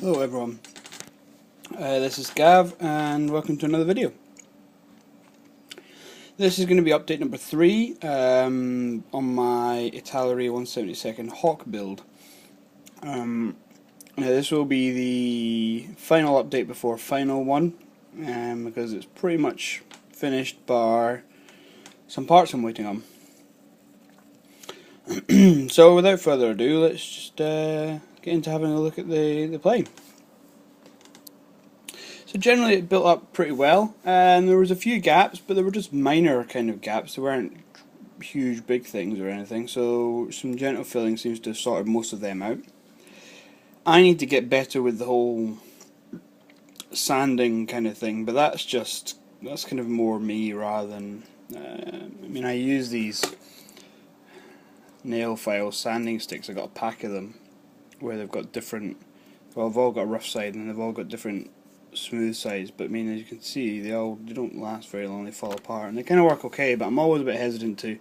Hello everyone, this is Gav and welcome to another video. This is going to be update number 3 on my Italeri 172nd Hawk build. Now this will be the final update before final one, because it's pretty much finished bar some parts I'm waiting on. So without further ado, let's just get into having a look at the plane. So generally it built up pretty well, and there was a few gaps, but they were just minor kind of gaps. They weren't huge big things or anything, so some gentle filling seems to have sorted most of them out. I need to get better with the whole sanding kind of thing, but that's kind of more me rather than I mean, I use these nail file sanding sticks. I got a pack of them where they've got different, well, they've all got a rough side and they've all got different smooth sides, but I mean, as you can see, they don't last very long. They fall apart, and they kind of work okay, but I'm always a bit hesitant to.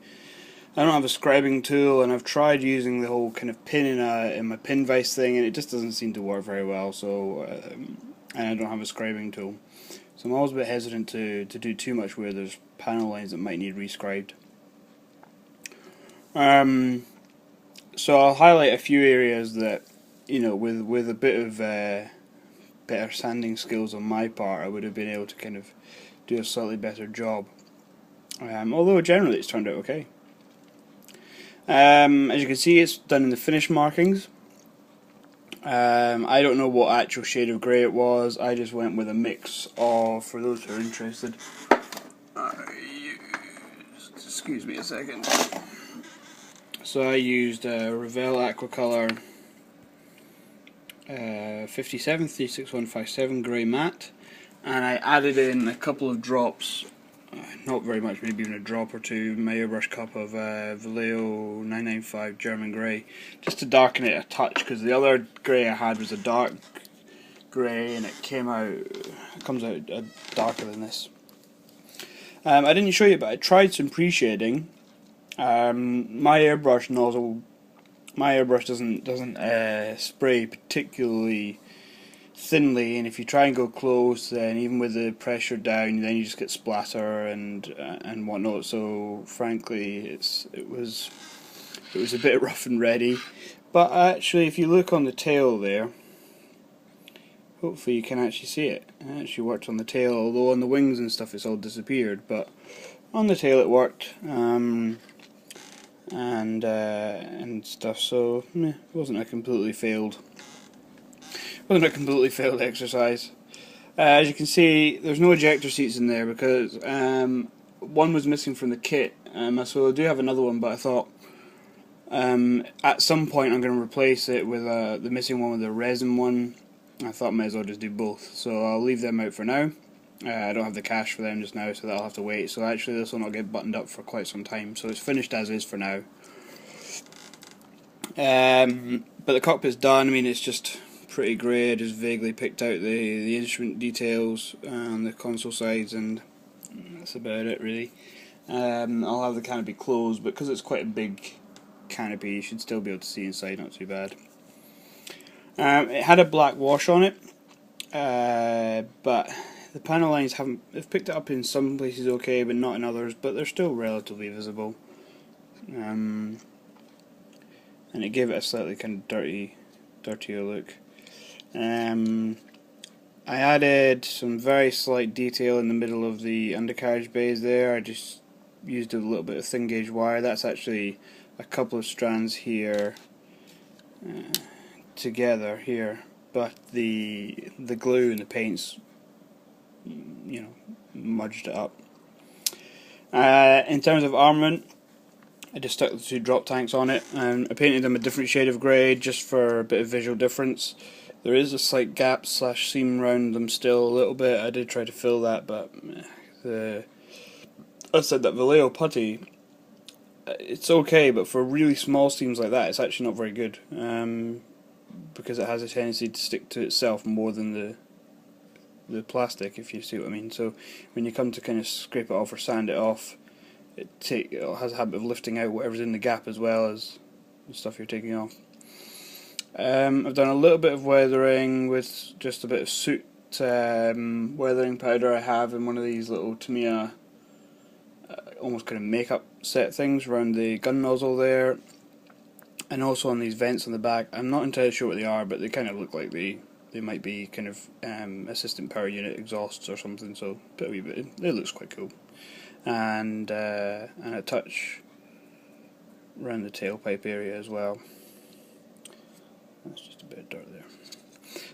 I don't have a scribing tool, and I've tried using the whole kind of pin in my pin vise thing, and it just doesn't seem to work very well. So, and I don't have a scribing tool, so I'm always a bit hesitant to do too much where there's panel lines that might need rescribed. So I'll highlight a few areas that, you know, with a bit of better sanding skills on my part, I would have been able to kind of do a slightly better job. Although generally it's turned out okay. As you can see, it's done in the finish markings. I don't know what actual shade of grey it was. I just went with a mix of, for those who are interested, excuse me a second. So I used Revell Aquacolor 57 36157 grey matte, and I added in a couple of drops, not very much, maybe even a drop or two, my airbrush cup of Vallejo 995 German grey, just to darken it a touch, because the other grey I had was a dark grey and it comes out darker than this. I didn't show you, but I tried some pre-shading. My airbrush doesn't spray particularly thinly, and if you try and go close, then even with the pressure down, then you just get splatter and whatnot. So frankly, it was a bit rough and ready. But actually, if you look on the tail there, hopefully you can actually see it. It actually worked on the tail, although on the wings and stuff it's all disappeared. But on the tail it worked. And stuff, so it wasn't a completely failed exercise. As you can see, there's no ejector seats in there because one was missing from the kit, so I do have another one, but I thought at some point I'm going to replace it with the missing one with a resin one. I thought I might as well just do both, so I'll leave them out for now. I don't have the cash for them just now, so that'll have to wait. So actually this will not get buttoned up for quite some time, so it's finished as is for now. But the cockpit's done. I mean, it's just pretty grey. I just vaguely picked out the instrument details on the console sides, and that's about it really. I'll have the canopy closed, but because it's quite a big canopy, you should still be able to see inside, not too bad. It had a black wash on it, but the panel lines they've picked it up in some places okay, but not in others, but they're still relatively visible. And it gave it a slightly kind of dirtier look. I added some very slight detail in the middle of the undercarriage bays there. I just used a little bit of thin gauge wire. That's actually a couple of strands here together here, but the glue and the paints, you know, mudged it up. In terms of armament, I just stuck the 2 drop tanks on it, and I painted them a different shade of grey just for a bit of visual difference. There is a slight gap / seam around them still a little bit. I did try to fill that, but I said that Vallejo putty, it's okay, but for really small seams like that, it's actually not very good, because it has a tendency to stick to itself more than the plastic, if you see what I mean. So when you come to kind of scrape it off or sand it off, it has a habit of lifting out whatever's in the gap as well as the stuff you're taking off. I've done a little bit of weathering with just a bit of soot weathering powder I have in one of these little Tamiya almost kind of makeup set things around the gun nozzle there, and also on these vents on the back. I'm not entirely sure what they are, but they kind of look like they might be kind of assistant power unit exhausts or something, so it looks quite cool. And a touch around the tailpipe area as well. That's just a bit of dirt there.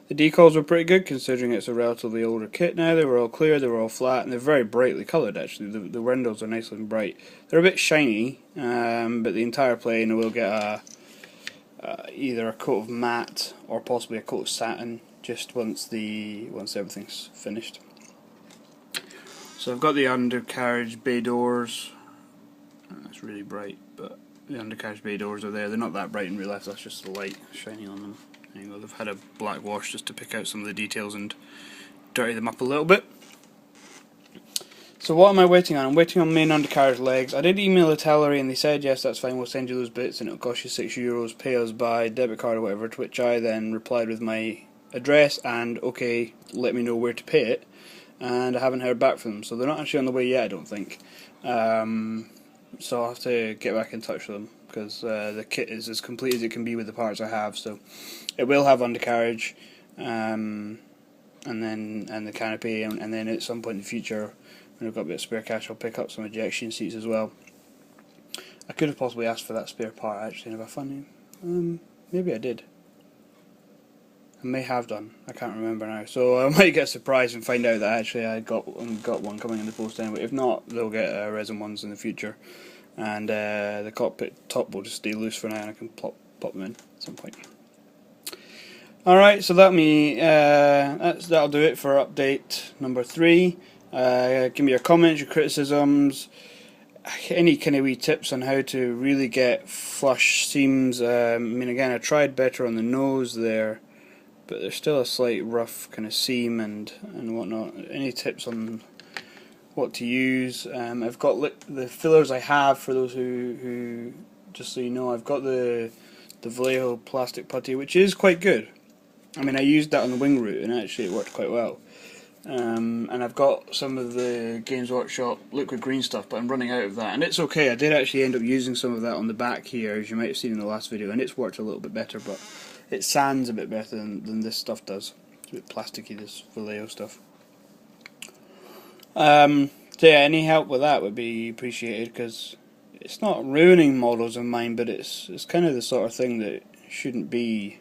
The decals were pretty good considering it's a relatively older kit now. They were all clear, they were all flat, and they're very brightly coloured actually. The windows are nice and bright. They're a bit shiny, but the entire plane will get either a coat of matte or possibly a coat of satin just once everything's finished. So I've got the undercarriage bay doors. That's really bright, but the undercarriage bay doors are there. They're not that bright in real life, that's just the light shining on them. There you go, they've had a black wash just to pick out some of the details and dirty them up a little bit. So what am I waiting on? I'm waiting on main undercarriage legs. I did email Italeri and they said yes, that's fine, we'll send you those bits and it'll cost you €6, pay us by debit card or whatever, to which I then replied with my address and okay, let me know where to pay it, and I haven't heard back from them, so they're not actually on the way yet, I don't think. So I'll have to get back in touch with them, because the kit is as complete as it can be with the parts I have. So it will have undercarriage, and the canopy, and then at some point in the future, when I've got a bit of spare cash, I'll pick up some ejection seats as well. I could have possibly asked for that spare part actually, and if I found it, maybe I did. I may have done. I can't remember now. So I might get surprised and find out that actually I got one coming in the post anyway. If not, they'll get resin ones in the future, and the cockpit top will just stay loose for now, and I can pop them in at some point. Alright, so that'll do it for update number 3. Give me your comments, your criticisms, any kind of wee tips on how to really get flush seams. I mean, again, I tried better on the nose there, but there's still a slight rough kind of seam and whatnot. Any tips on what to use? I've got the fillers I have, for those who just so you know, I've got the Vallejo plastic putty, which is quite good. I mean, I used that on the wing root and actually it worked quite well. And I've got some of the Games Workshop liquid green stuff, but I'm running out of that, and it's okay. I did actually end up using some of that on the back here, as you might have seen in the last video, and it's worked a little bit better, but it sands a bit better than this stuff does. It's a bit plasticky, this Vallejo stuff. So yeah, any help with that would be appreciated, because it's not ruining models of mine, but it's kind of the sort of thing that shouldn't be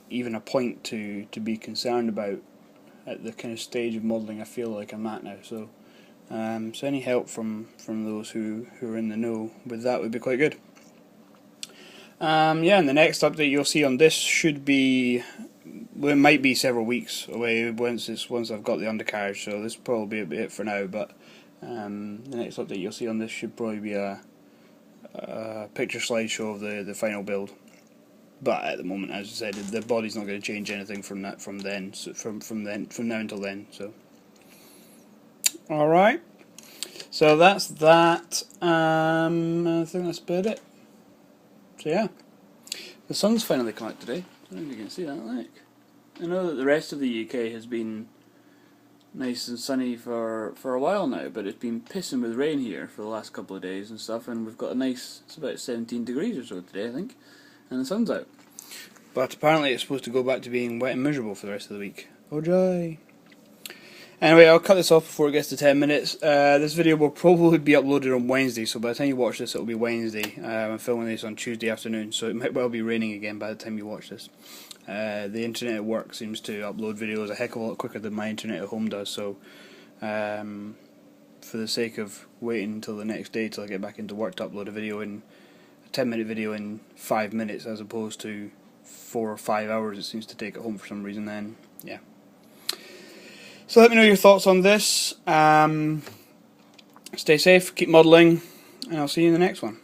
even a point to be concerned about at the kind of stage of modelling I feel like I'm at now. So so any help from those who are in the know with that would be quite good. Yeah, and the next update you'll see on this should be, well, it might be several weeks away once I've got the undercarriage, so this will probably be it for now, but the next update you'll see on this should probably be a picture slideshow of the final build. But at the moment, as I said, the body's not going to change anything from now until then. So, all right. So that's that. I think that's about it. So yeah, the sun's finally come out today. I don't know if you can see that. Look. I know that the rest of the UK has been nice and sunny for a while now, but it's been pissing with rain here for the last couple of days and stuff. And we've got a nice, it's about 17 degrees or so today, I think. And the sun's out. But apparently it's supposed to go back to being wet and miserable for the rest of the week. Oh joy. Anyway, I'll cut this off before it gets to 10 minutes. This video will probably be uploaded on Wednesday, so by the time you watch this it'll be Wednesday. I'm filming this on Tuesday afternoon, so it might well be raining again by the time you watch this. The internet at work seems to upload videos a heck of a lot quicker than my internet at home does, so for the sake of waiting until the next day till I get back into work to upload a 10-minute video in 5 minutes as opposed to 4 or 5 hours it seems to take at home for some reason, then yeah. So let me know your thoughts on this. Stay safe, keep modelling, and I'll see you in the next one.